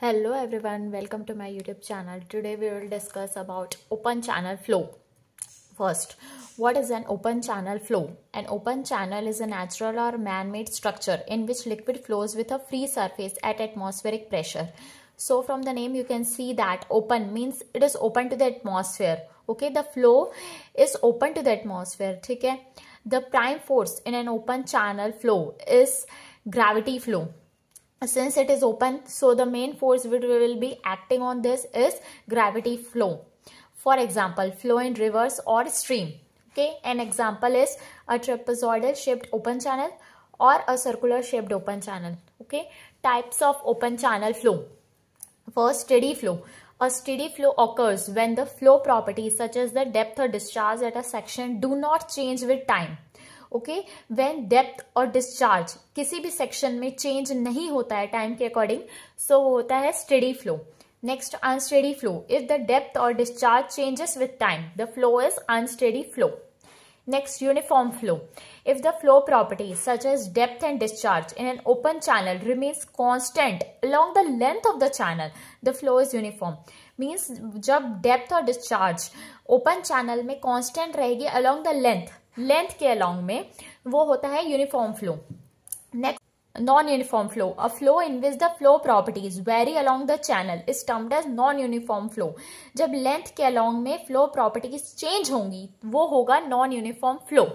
Hello everyone, welcome to my YouTube channel. Today we will discuss about open channel flow. First, what is an open channel flow? An open channel is a natural or man-made structure in which liquid flows with a free surface at atmospheric pressure. So from the name you can see that open means it is open to the atmosphere. Okay, the flow is open to the atmosphere. Okay? The prime force in an open channel flow is gravity flow. Since it is open, so the main force which will be acting on this is gravity flow. For example, flow in rivers or stream. Okay, an example is a trapezoidal shaped open channel or a circular shaped open channel. Okay, types of open channel flow. First, steady flow. A steady flow occurs when the flow properties such as the depth or discharge at a section do not change with time. Okay, when depth और discharge किसी भी section में change नहीं होता है time के according, सो वो होता है steady flow. Next, unsteady flow. If the depth और discharge changes with time, the flow is unsteady flow. Next, uniform flow. If the flow properties such as depth and discharge in an open channel remains constant along the length of the channel, the flow is uniform. Means जब depth और discharge open channel में constant रहेगी along the length के along में, वो होता है uniform flow. Next, non-uniform flow. A flow in which the flow properties vary along the channel is termed as non-uniform flow. जब लेंथ के along में flow properties change होंगी, वो होगा non-uniform flow.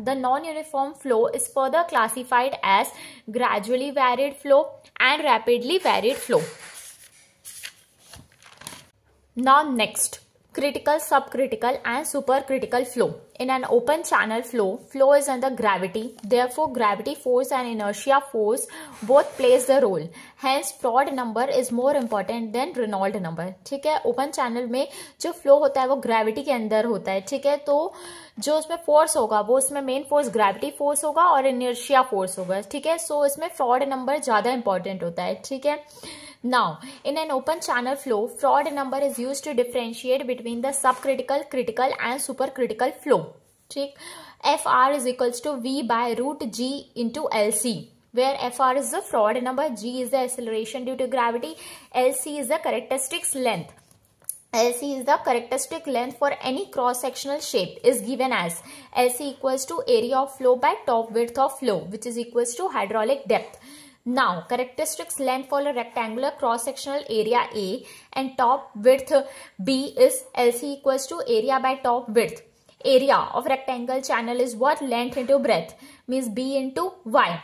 The non-uniform flow is further classified as gradually varied flow and rapidly varied flow. Now next, critical, subcritical and supercritical flow. In an open channel flow is under gravity. Therefore, gravity force and inertia force both plays the role. Hence, Froude number is more important than Reynolds number. ठीक है, open channel में जो flow होता है वो gravity के अंदर होता है. ठीक है, तो जो उसमें फोर्स होगा वो उसमें मेन फोर्स ग्रेविटी फोर्स होगा और इनर्शिया फोर्स होगा. ठीक है, सो इसमें फ्रॉड नंबर ज्यादा इंपॉर्टेंट होता है. ठीक है. Now, in an open channel flow, Froude number is used to differentiate between the subcritical, critical and supercritical flow. ठीक, Fr is equals to V by root G into LC, where Fr is the Froude number, G is the acceleration due to gravity, LC is the characteristics length. LC is the characteristic length for any cross-sectional shape is given as LC equals to area of flow by top width of flow, which is equals to hydraulic depth. Now, characteristics length for a rectangular cross-sectional area A and top width B is LC equals to area by top width. Area of rectangle channel is what? Length into breadth, means B into Y.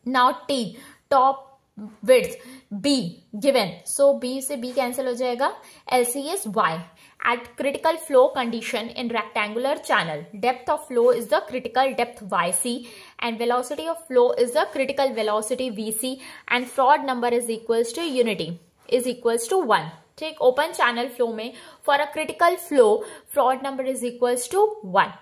Now T, top width B given, so B से B cancel हो जाएगा, LC is Y. At critical flow condition in rectangular channel, depth of flow is the critical depth Yc and velocity of flow is the critical velocity Vc and Froude number is equals to unity, is equals to 1. ठीक, open channel flow में for a critical flow, Froude number is equals to 1.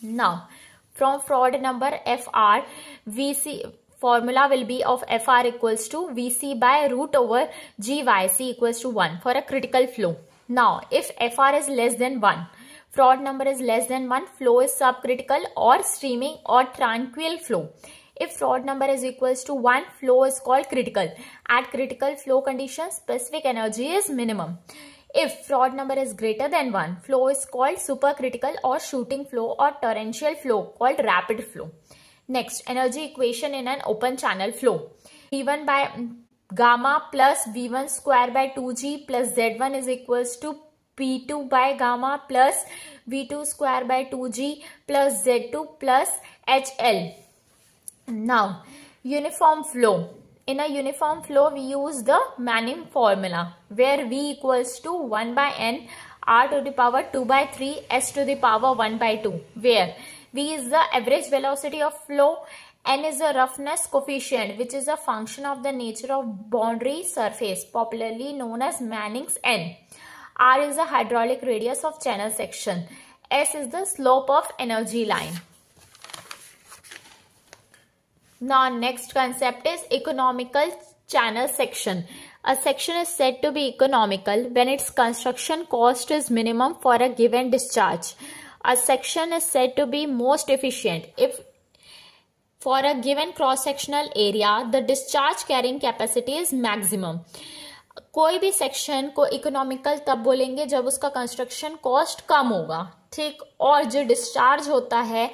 Now, from Froude number Fr, Vc formula will be of Fr equals to Vc by root over Gyc equals to 1 for a critical flow. Now, if Fr is less than 1, Froude number is less than 1, flow is subcritical or streaming or tranquil flow. If Froude number is equals to 1, flow is called critical. At critical flow condition, specific energy is minimum. If Froude number is greater than 1, flow is called supercritical or shooting flow or torrential flow called rapid flow. Next, energy equation in an open channel flow. V1 by gamma plus V1 square by 2G plus Z1 is equals to P2 by gamma plus V2 square by 2G plus Z2 plus HL. Now, uniform flow. In a uniform flow, we use the Manin formula where V equals to 1 by N R to the power 2 by 3 S to the power 1 by 2, where V is the average velocity of flow, N is the roughness coefficient, which is a function of the nature of boundary surface, popularly known as Manning's N. R is the hydraulic radius of channel section. S is the slope of energy line. Now, next concept is economical channel section. A section is said to be economical when its construction cost is minimum for a given discharge. A section is said to be most efficient if For a given cross-sectional area, the discharge carrying capacity is maximum. कोई भी section को economical तब बोलेंगे जब उसका construction cost कम होगा, ठीक। और जो डिस्चार्ज होता है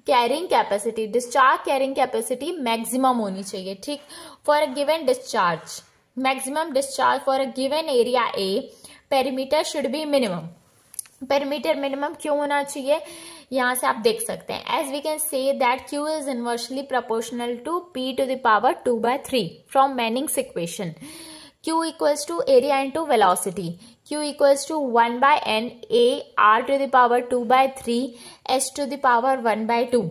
carrying capacity, discharge carrying capacity maximum होनी चाहिए, ठीक। For a given discharge, maximum discharge for a given area A, perimeter should be minimum. Perimeter minimum क्यों होना चाहिए, यहां से आप देख सकते हैं। As we can say that Q is inversely proportional to P to the power 2/3 from Manning's equation. Q equals to area into velocity, Q equals to 1/n A R to the power 2/3 S to the power 1/2,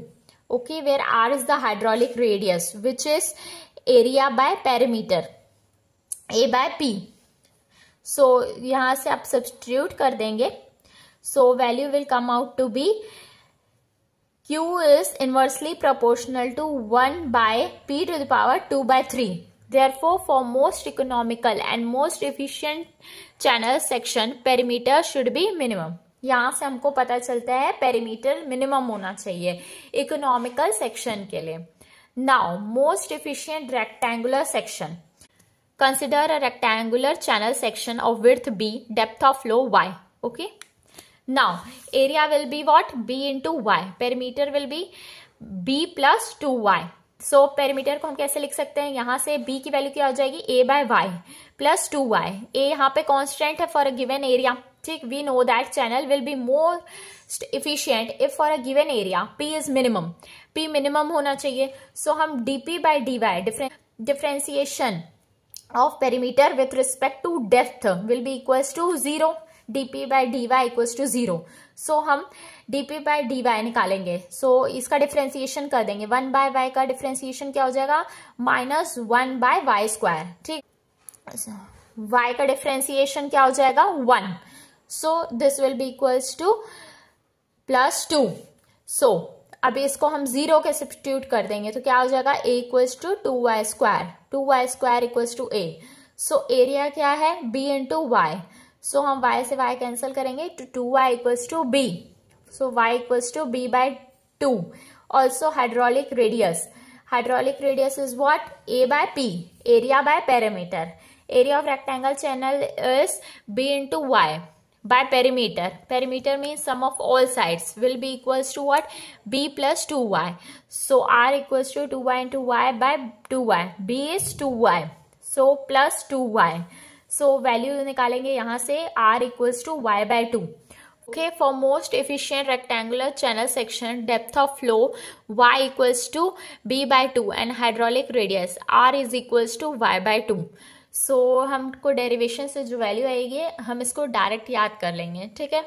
okay, where R is the hydraulic radius which is area by perimeter A by P. So यहां से आप substitute कर देंगे, so value will come out to be Q is inversely proportional to 1 by P to the power 2/3. Therefore, for most economical and most efficient channel section, perimeter should be minimum. यहां से हमको पता चलता है perimeter minimum होना चाहिए economical section के लिए। Now most efficient rectangular section, consider a rectangular channel section of width B, depth of flow Y, okay. Now area will be what, B into Y, perimeter will be B plus 2Y. So perimeter को हम कैसे लिख सकते हैं, यहां से B की value क्या हो जाएगी, A by Y plus 2Y. A यहाँ पे कांस्टेंट है फॉर अ गिवन एरिया, ठीक। We know that channel will be most efficient if for a given area P is minimum, P minimum होना चाहिए। सो हम DP by DY, differentiation of perimeter with respect to depth will be equals to 0, dp by dy equals to 0. so हम dp by dy निकालेंगे, so इसका differentiation कर देंगे। 1 by y का differentiation क्या हो जाएगा, -1 by y स्क्वायर, ठीक। y का डिफरेंशिएशन क्या हो जाएगा, 1, so this will be equals to +2. so अभी इसको हम 0 के सब्स्टिट्यूट कर देंगे तो क्या हो जाएगा, a equals to 2y square, 2y square equals to a. So area क्या है, b इंटू वाई, सो हम y से y कैंसिल करेंगे तो 2y equals to b, so y equals to b by 2. Also hydraulic radius, hydraulic radius is what, a by p, area by perimeter. Area of rectangle channel is b into y by perimeter. Perimeter means sum of all sides will be equals to what, b plus 2y. So r equals to 2y into y by 2y. b is 2y, so plus 2y. So value निकालेंगे यहाँ से, r equals to y by 2. Okay, for most efficient rectangular channel section, depth of flow y equals to b by 2 and hydraulic radius r is equals to y by 2. सो हमको derivation से जो value आएगी हम इसको direct याद कर लेंगे, ठीक है।